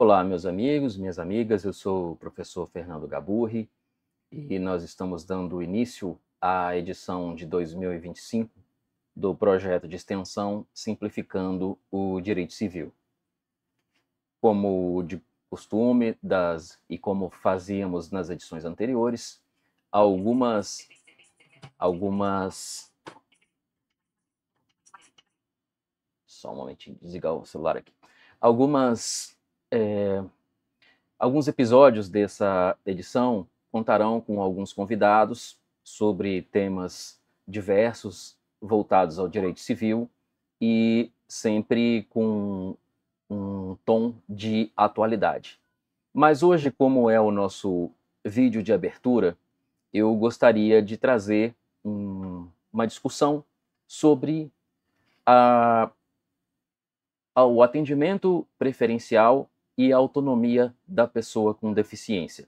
Olá, meus amigos, minhas amigas, eu sou o professor Fernando Gaburri e nós estamos dando início à edição de 2025 do projeto de extensão Simplificando o Direito Civil. Como de costume e como fazíamos nas edições anteriores, algumas só um momentinho, desligar o celular aqui. Alguns episódios dessa edição contarão com alguns convidados sobre temas diversos voltados ao direito civil e sempre com um tom de atualidade. Mas hoje, como é o nosso vídeo de abertura, eu gostaria de trazer uma discussão sobre o atendimento preferencial e a autonomia da pessoa com deficiência.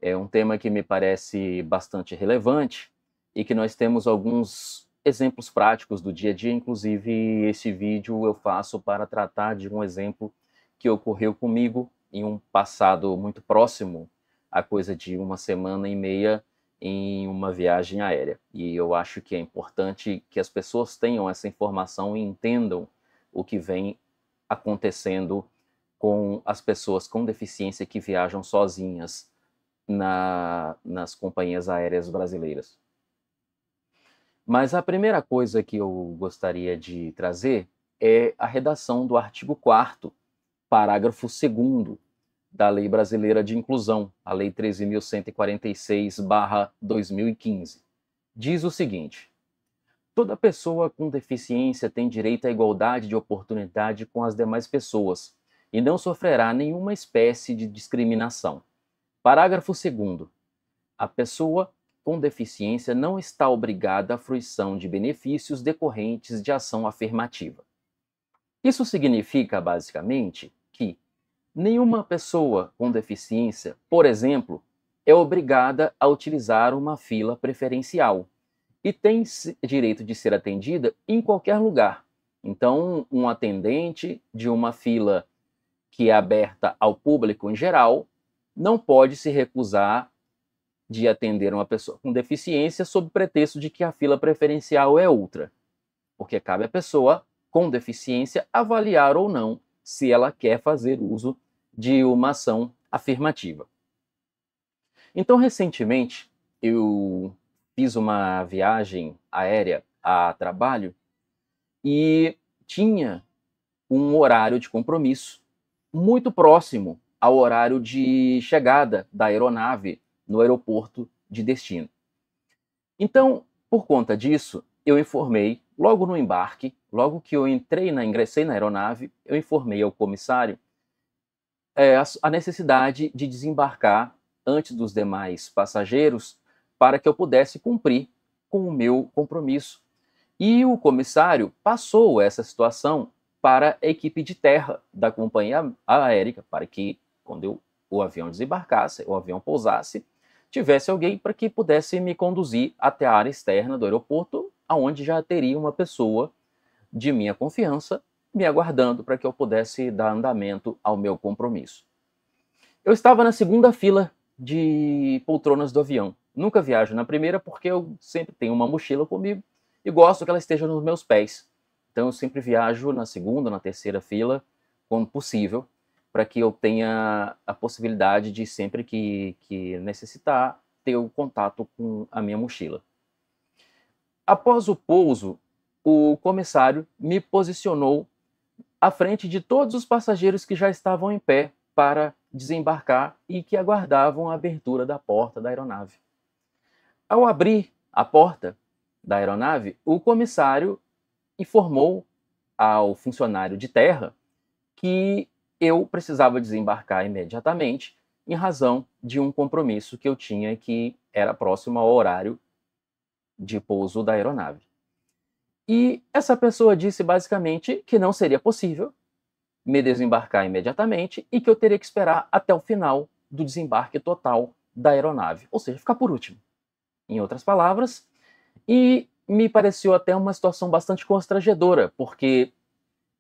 É um tema que me parece bastante relevante e que nós temos alguns exemplos práticos do dia a dia. Inclusive, esse vídeo eu faço para tratar de um exemplo que ocorreu comigo em um passado muito próximo, há coisa de uma semana e meia, em uma viagem aérea. E eu acho que é importante que as pessoas tenham essa informação e entendam o que vem acontecendo com as pessoas com deficiência que viajam sozinhas nas companhias aéreas brasileiras. Mas a primeira coisa que eu gostaria de trazer é a redação do artigo 4º, parágrafo 2º da Lei Brasileira de Inclusão, a Lei 13.146/2015. Diz o seguinte: toda pessoa com deficiência tem direito à igualdade de oportunidade com as demais pessoas e não sofrerá nenhuma espécie de discriminação. Parágrafo 2º. A pessoa com deficiência não está obrigada à fruição de benefícios decorrentes de ação afirmativa. Isso significa, basicamente, que nenhuma pessoa com deficiência, por exemplo, é obrigada a utilizar uma fila preferencial e tem direito de ser atendida em qualquer lugar. Então, um atendente de uma fila que é aberta ao público em geral não pode se recusar de atender uma pessoa com deficiência sob pretexto de que a fila preferencial é outra, porque cabe à pessoa com deficiência avaliar ou não se ela quer fazer uso de uma ação afirmativa. Então, recentemente, eu fiz uma viagem aérea a trabalho e tinha um horário de compromisso muito próximo ao horário de chegada da aeronave no aeroporto de destino. Então, por conta disso, eu informei, logo no embarque, logo que eu ingressei na aeronave, eu informei ao comissário a necessidade de desembarcar antes dos demais passageiros para que eu pudesse cumprir com o meu compromisso. E o comissário passou essa situação para a equipe de terra da companhia aérea, para que, quando o avião desembarcasse, o avião pousasse, tivesse alguém para que pudesse me conduzir até a área externa do aeroporto, onde já teria uma pessoa de minha confiança me aguardando para que eu pudesse dar andamento ao meu compromisso. Eu estava na segunda fila de poltronas do avião. Nunca viajo na primeira porque eu sempre tenho uma mochila comigo e gosto que ela esteja nos meus pés. Então eu sempre viajo na segunda, na terceira fila, quando possível, para que eu tenha a possibilidade de, sempre que necessitar, ter o contato com a minha mochila. Após o pouso, o comissário me posicionou à frente de todos os passageiros que já estavam em pé para desembarcar e que aguardavam a abertura da porta da aeronave. Ao abrir a porta da aeronave, o comissário informou ao funcionário de terra que eu precisava desembarcar imediatamente em razão de um compromisso que eu tinha que era próximo ao horário de pouso da aeronave. E essa pessoa disse basicamente que não seria possível me desembarcar imediatamente e que eu teria que esperar até o final do desembarque total da aeronave, ou seja, ficar por último, em outras palavras. E me pareceu até uma situação bastante constrangedora, porque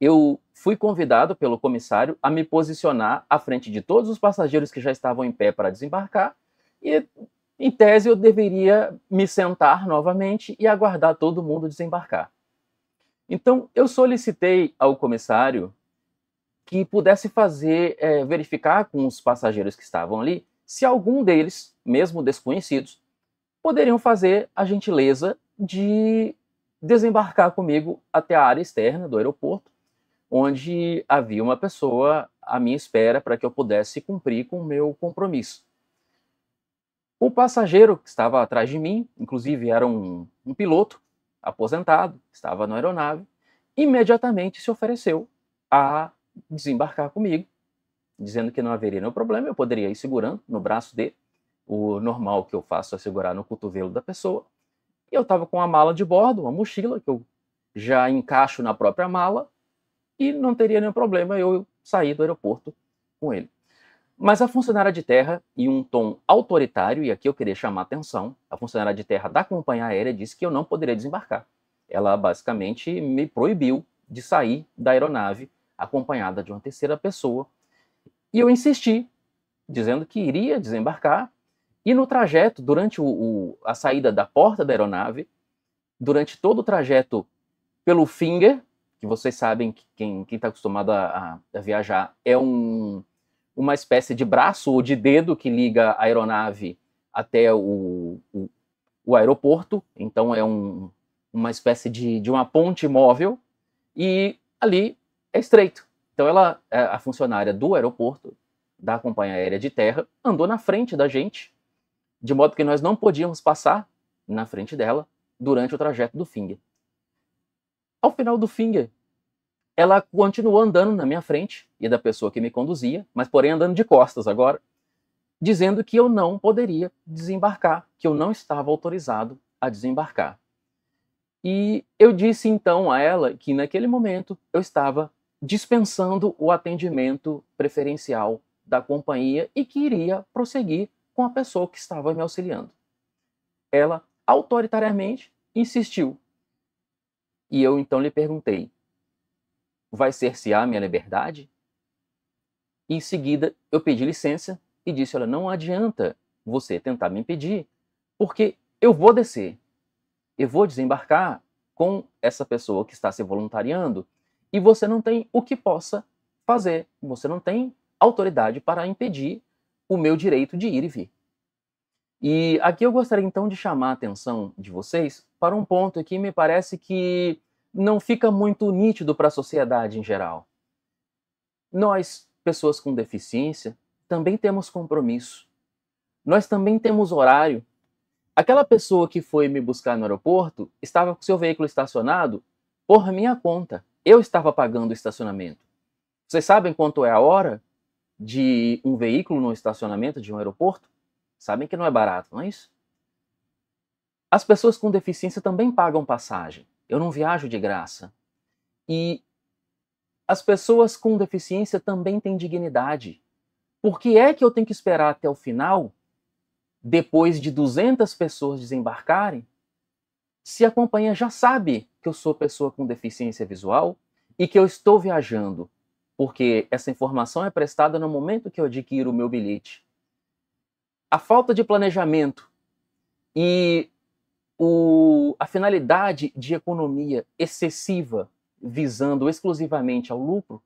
eu fui convidado pelo comissário a me posicionar à frente de todos os passageiros que já estavam em pé para desembarcar e, em tese, eu deveria me sentar novamente e aguardar todo mundo desembarcar. Então, eu solicitei ao comissário que pudesse verificar com os passageiros que estavam ali se algum deles, mesmo desconhecidos, poderiam fazer a gentileza de desembarcar comigo até a área externa do aeroporto, onde havia uma pessoa à minha espera para que eu pudesse cumprir com o meu compromisso. O passageiro que estava atrás de mim, inclusive era um piloto aposentado, estava na aeronave, imediatamente se ofereceu a desembarcar comigo, dizendo que não haveria nenhum problema, eu poderia ir segurando no braço dele. O normal que eu faço é segurar no cotovelo da pessoa. E eu estava com a mala de bordo, uma mochila que eu já encaixo na própria mala, e não teria nenhum problema eu sair do aeroporto com ele. Mas a funcionária de terra, em um tom autoritário, e aqui eu queria chamar a atenção, a funcionária de terra da companhia aérea disse que eu não poderia desembarcar. Ela basicamente me proibiu de sair da aeronave acompanhada de uma terceira pessoa. E eu insisti, dizendo que iria desembarcar, e no trajeto, durante a saída da porta da aeronave, durante todo o trajeto pelo finger, que vocês sabem que quem está acostumado a viajar é uma espécie de braço ou de dedo que liga a aeronave até o aeroporto, então é uma espécie de uma ponte móvel, e ali é estreito. Então a funcionária do aeroporto, da companhia aérea de terra, andou na frente da gente, de modo que nós não podíamos passar na frente dela durante o trajeto do finger. Ao final do finger, ela continuou andando na minha frente e da pessoa que me conduzia, mas porém andando de costas agora, dizendo que eu não poderia desembarcar, que eu não estava autorizado a desembarcar. E eu disse então a ela que naquele momento eu estava dispensando o atendimento preferencial da companhia e que iria prosseguir com a pessoa que estava me auxiliando. Ela autoritariamente insistiu. E eu então lhe perguntei: vai cercear minha liberdade? E em seguida eu pedi licença e disse: olha, não adianta você tentar me impedir, porque eu vou descer, eu vou desembarcar com essa pessoa que está se voluntariando e você não tem o que possa fazer, você não tem autoridade para impedir o meu direito de ir e vir. E aqui eu gostaria então de chamar a atenção de vocês para um ponto que me parece que não fica muito nítido para a sociedade em geral. Nós, pessoas com deficiência, também temos compromisso. Nós também temos horário. Aquela pessoa que foi me buscar no aeroporto estava com seu veículo estacionado por minha conta. Eu estava pagando o estacionamento. Vocês sabem quanto é a hora de um veículo no estacionamento de um aeroporto? Sabem que não é barato, não é isso? As pessoas com deficiência também pagam passagem. Eu não viajo de graça. E as pessoas com deficiência também têm dignidade. Por que é que eu tenho que esperar até o final, depois de 200 pessoas desembarcarem, se a companhia já sabe que eu sou pessoa com deficiência visual e que eu estou viajando? Porque essa informação é prestada no momento que eu adquiro o meu bilhete. A falta de planejamento e a finalidade de economia excessiva visando exclusivamente ao lucro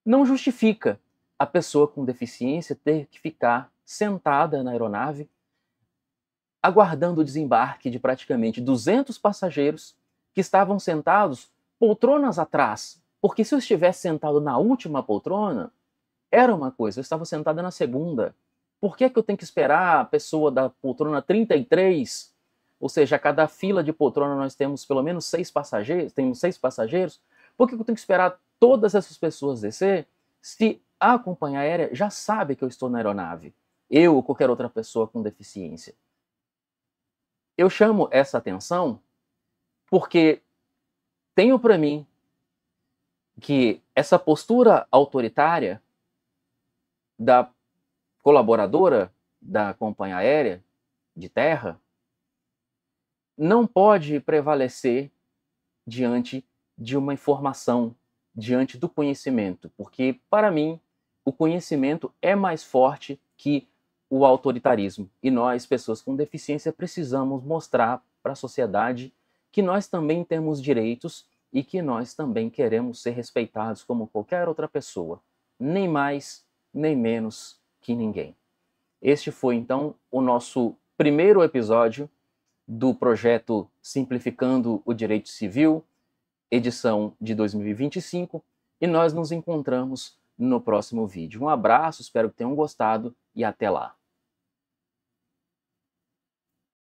não justifica a pessoa com deficiência ter que ficar sentada na aeronave aguardando o desembarque de praticamente 200 passageiros que estavam sentados poltronas atrás. Porque se eu estivesse sentado na última poltrona, era uma coisa, eu estava sentada na segunda. Por que eu tenho que esperar a pessoa da poltrona 33? Ou seja, a cada fila de poltrona nós temos pelo menos 6 passageiros, temos 6 passageiros. Por que eu tenho que esperar todas essas pessoas descer se a companhia aérea já sabe que eu estou na aeronave? Eu ou qualquer outra pessoa com deficiência. Eu chamo essa atenção porque tenho para mim que essa postura autoritária da colaboradora da companhia aérea de terra não pode prevalecer diante de uma informação, diante do conhecimento, porque, para mim, o conhecimento é mais forte que o autoritarismo. E nós, pessoas com deficiência, precisamos mostrar para a sociedade que nós também temos direitos e que nós também queremos ser respeitados como qualquer outra pessoa, nem mais, nem menos que ninguém. Este foi, então, o nosso primeiro episódio do projeto Simplificando o Direito Civil, edição de 2025, e nós nos encontramos no próximo vídeo. Um abraço, espero que tenham gostado e até lá.